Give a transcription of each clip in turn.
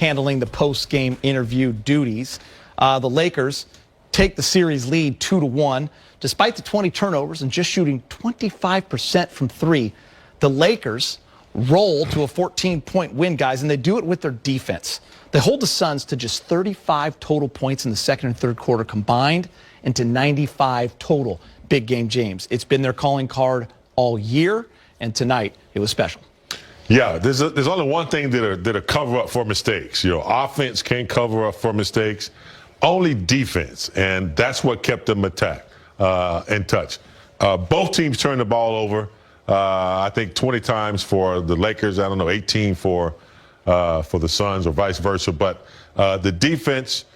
handling the post-game interview duties. The Lakers take the series lead 2-1. Despite the 20 turnovers and just shooting 25% from three, the Lakers roll to a 14-point win, guys, and they do it with their defense. They hold the Suns to just 35 total points in the second and third quarter combined and to 95 total. Big game, James. It's been their calling card all year, and tonight it was special. Yeah, there's only one thing that'll cover up for mistakes. Offense can't cover up for mistakes, only defense, and that's what kept them in touch. Both teams turned the ball over. I think 20 times for the Lakers. I don't know, 18 for the Suns or vice versa. But the defense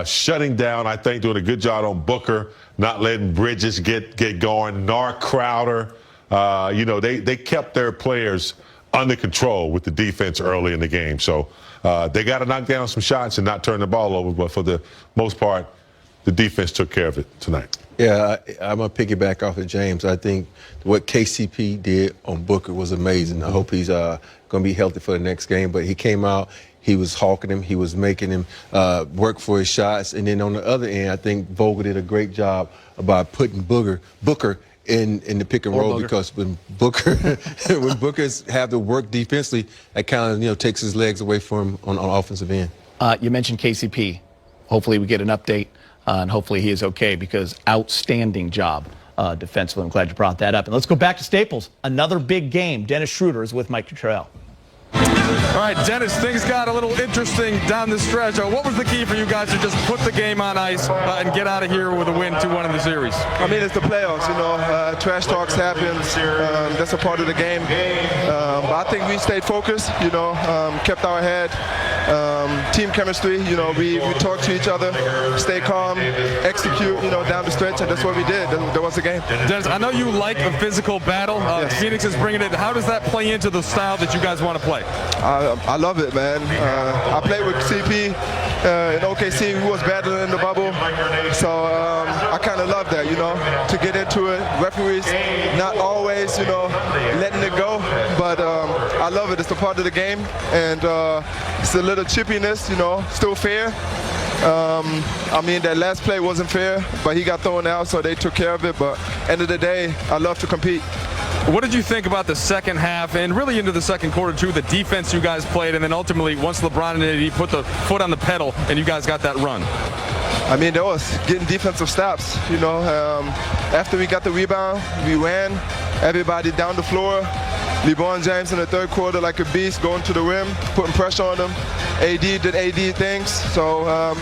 shutting down, I think, doing a good job on Booker, not letting Bridges get going. Nor Crowder, they kept their players under control with the defense early in the game. So they got to knock down some shots and not turn the ball over. But for the most part, the defense took care of it tonight. Yeah, I'm going to piggyback off of James. I think what KCP did on Booker was amazing. I hope he's going to be healthy for the next game. But he came out, he was hawking him, he was making him work for his shots. And then on the other end, I think Vogel did a great job about putting Booker in the pick and roll, because when Booker's have to work defensively, that kind of takes his legs away from him on offensive end. You mentioned KCP. Hopefully we get an update. And hopefully he is okay, because outstanding job defensively. I'm glad you brought that up. And let's go back to Staples. Another big game. Dennis Schroeder is with Mike Cottrell. All right, Dennis, things got a little interesting down the stretch. What was the key for you guys to just put the game on ice and get out of here with a win 2-1 in the series? I mean, it's the playoffs, trash talks happen. That's a part of the game. But I think we stayed focused, kept our head. Team chemistry, we talk to each other, stay calm, execute, down the stretch, and that's what we did. That was the game. Dennis, I know you like a physical battle. Yes. Phoenix is bringing it. How does that play into the style that you guys want to play? I love it, man. I played with CP in OKC, who was better in the bubble. So I kind of love that, to get into it. Referees not always, letting it go, but I love it. It's a part of the game, and it's a little chippiness, still fair. I mean, that last play wasn't fair, but he got thrown out, so they took care of it. But end of the day, I love to compete. What did you think about the second half and really into the second quarter, too, the defense you guys played, and then ultimately once LeBron and AD put the foot on the pedal and you guys got that run? I mean, that was getting defensive stops, After we got the rebound, we ran, everybody down the floor. LeBron James in the third quarter like a beast, going to the rim, putting pressure on them. AD did AD things. So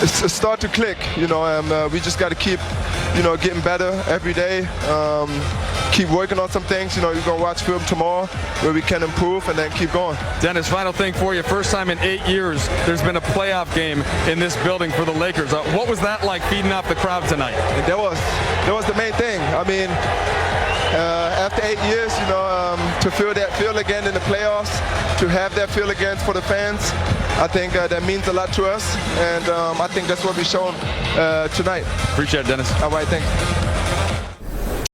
it's start to click, we just got to keep, getting better every day. Keep working on some things. You're going to watch film tomorrow where we can improve and then keep going. Dennis, final thing for you. First time in 8 years there's been a playoff game in this building for the Lakers. What was that like, feeding off the crowd tonight? That was the main thing. I mean, after 8 years, to feel that feel again in the playoffs, to have that feel again for the fans, I think that means a lot to us, and I think that's what we've shown tonight. Appreciate it, Dennis. All right, thanks.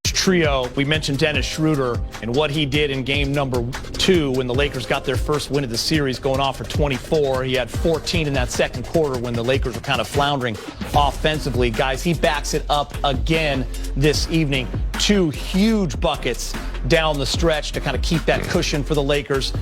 Trio, we mentioned Dennis Schroeder and what he did in game number 2 when the Lakers got their first win of the series, going off for 24. He had 14 in that second quarter when the Lakers were kind of floundering offensively. Guys, he backs it up again this evening. 2 huge buckets down the stretch to kind of keep that cushion for the Lakers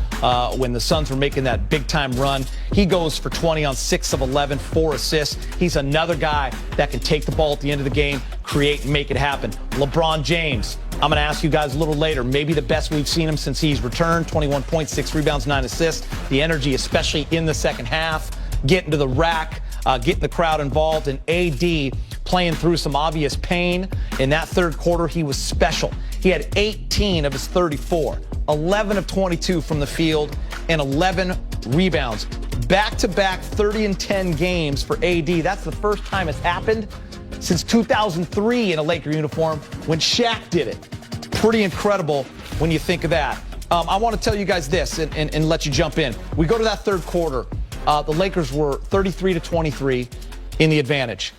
when the Suns were making that big-time run. He goes for 20 on 6 of 11, 4 assists. He's another guy that can take the ball at the end of the game, create and make it happen. LeBron James, I'm going to ask you guys a little later, maybe the best we've seen him since he's returned. 21 points, 6 rebounds, 9 assists. The energy, especially in the second half, getting to the rack, getting the crowd involved, and AD playing through some obvious pain. In that third quarter, he was special. He had 18 of his 34, 11 of 22 from the field, and 11 rebounds. Back-to-back 30 and 10 games for AD. That's the first time it's happened since 2003 in a Laker uniform when Shaq did it. Pretty incredible when you think of that. I want to tell you guys this and let you jump in. We go to that third quarter. The Lakers were 33-23 in the advantage.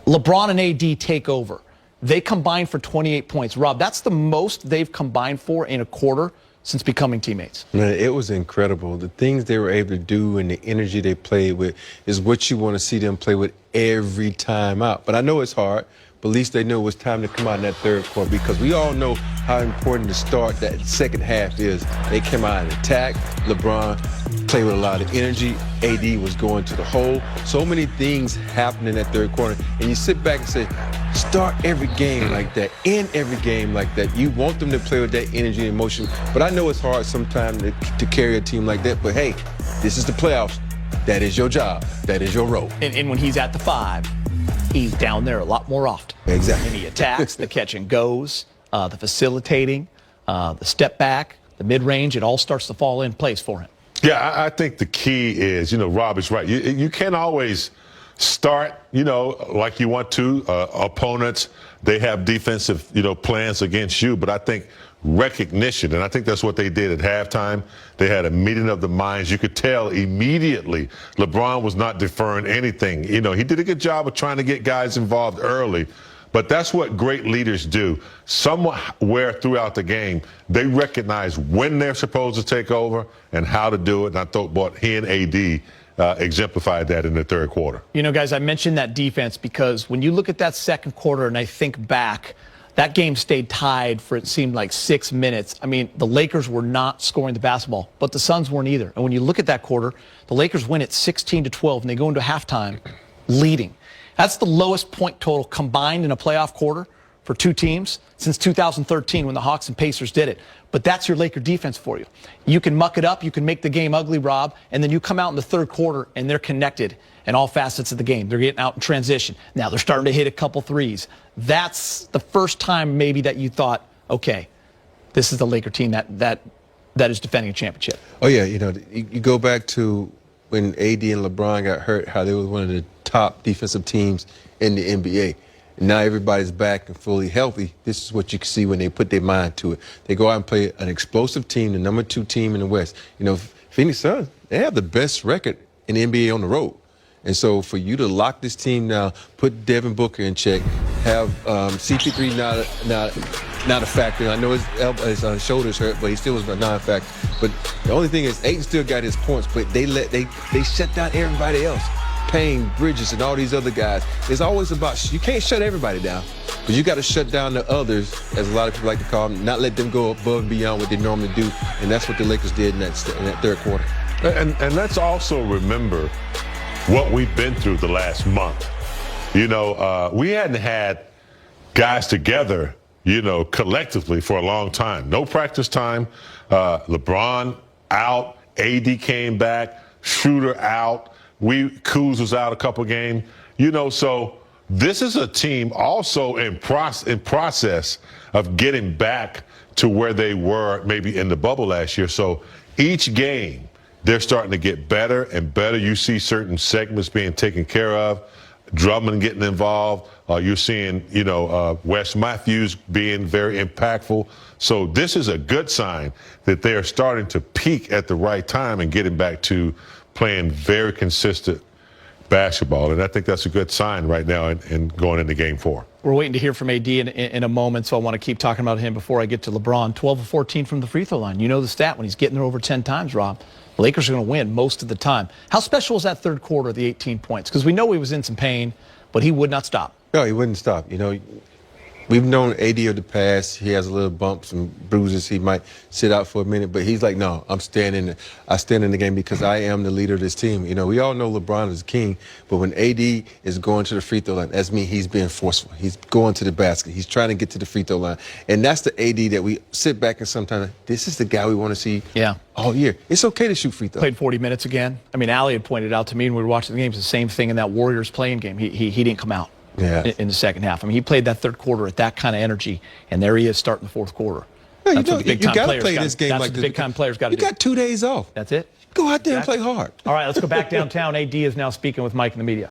LeBron and AD take over. They combine for 28 points. Rob, that's the most they've combined for in a quarter since becoming teammates. Man, it was incredible. The things they were able to do and the energy they played with is what you want to see them play with every time out. But I know it's hard, but at least they knew it was time to come out in that third quarter, because we all know how important the start that second half is. They came out and attacked. LeBron played with a lot of energy. AD was going to the hole. So many things happened in that third quarter. And you sit back and say, start every game like that, end every game like that. You want them to play with that energy and emotion. But I know it's hard sometimes to carry a team like that. But hey, this is the playoffs. That is your job. That is your role. And when he's at the 5, he's down there a lot more often. Exactly. And he attacks, the catch and goes, the facilitating, the step back, the mid-range. It all starts to fall in place for him. Yeah, I think the key is, Rob is right. You can't always start, like you want to. Opponents, they have defensive, plans against you. But I think recognition, and I think that's what they did at halftime. They had a meeting of the minds. You could tell immediately LeBron was not deferring anything. He did a good job of trying to get guys involved early. But that's what great leaders do. Somewhere throughout the game, they recognize when they're supposed to take over and how to do it. And I thought he and AD exemplified that in the third quarter. Guys, I mentioned that defense because when you look at that second quarter and I think back, that game stayed tied for, it seemed like, 6 minutes. I mean, the Lakers were not scoring the basketball, but the Suns weren't either. And when you look at that quarter, the Lakers win it 16-12, and they go into halftime leading. That's the lowest point total combined in a playoff quarter for two teams since 2013 when the Hawks and Pacers did it. But that's your Laker defense for you. You can muck it up, you can make the game ugly, Rob, and then you come out in the third quarter and they're connected in all facets of the game. They're getting out in transition. Now they're starting to hit a couple threes. That's the first time maybe that you thought, okay, this is the Laker team that is defending a championship. Oh, yeah, you go back to when AD and LeBron got hurt, how they were one of the top defensive teams in the NBA. And now everybody's back and fully healthy. This is what you can see when they put their mind to it. They go out and play an explosive team, the number 2 team in the West. Phoenix Suns, they have the best record in the NBA on the road. And so for you to lock this team down, put Devin Booker in check, have CP3 not a factor. I know his shoulders hurt, but he still was a non-factor. But the only thing is, Ayton still got his points, but they shut down everybody else. Payne, Bridges, and all these other guys. It's always about, you can't shut everybody down, but you got to shut down the others, as a lot of people like to call them, not let them go above and beyond what they normally do. And that's what the Lakers did in that third quarter. And let's also remember what we've been through the last month. We hadn't had guys together, collectively for a long time. No practice time. LeBron out. AD came back. Schroeder out. Kuz was out a couple games. So this is a team also in process of getting back to where they were maybe in the bubble last year. So each game, they're starting to get better and better. You see certain segments being taken care of. Drummond getting involved. You're seeing, Wes Matthews being very impactful. So this is a good sign that they are starting to peak at the right time and getting back to playing very consistent basketball. And I think that's a good sign right now and going into Game 4. We're waiting to hear from AD in a moment, so I want to keep talking about him before I get to LeBron. 12 of 14 from the free throw line. You know the stat when he's getting there over 10 times, Rob. The Lakers are going to win most of the time. How special was that third quarter, the 18 points? Because we know he was in some pain, but he would not stop. No, he wouldn't stop. We've known AD of the past. He has a little bumps and bruises. He might sit out for a minute, but he's like, no, I stand in the game because I am the leader of this team. We all know LeBron is king, but when AD is going to the free throw line, that's mean he's being forceful. He's going to the basket. He's trying to get to the free throw line. And that's the AD that we sit back and sometimes, this is the guy we want to see all year. It's okay to shoot free throws. Played 40 minutes again. I mean, Allie had pointed out to me when we were watching the games, the same thing in that Warriors playing game. He didn't come out. In the second half. I mean, he played that third quarter at that kind of energy, and there he is starting the fourth quarter. Yeah, you got to play this game like this. That's what the big-time players got to do. You got 2 days off. That's it. Go out there and play hard. All right, let's go back downtown. AD is now speaking with Mike in the media.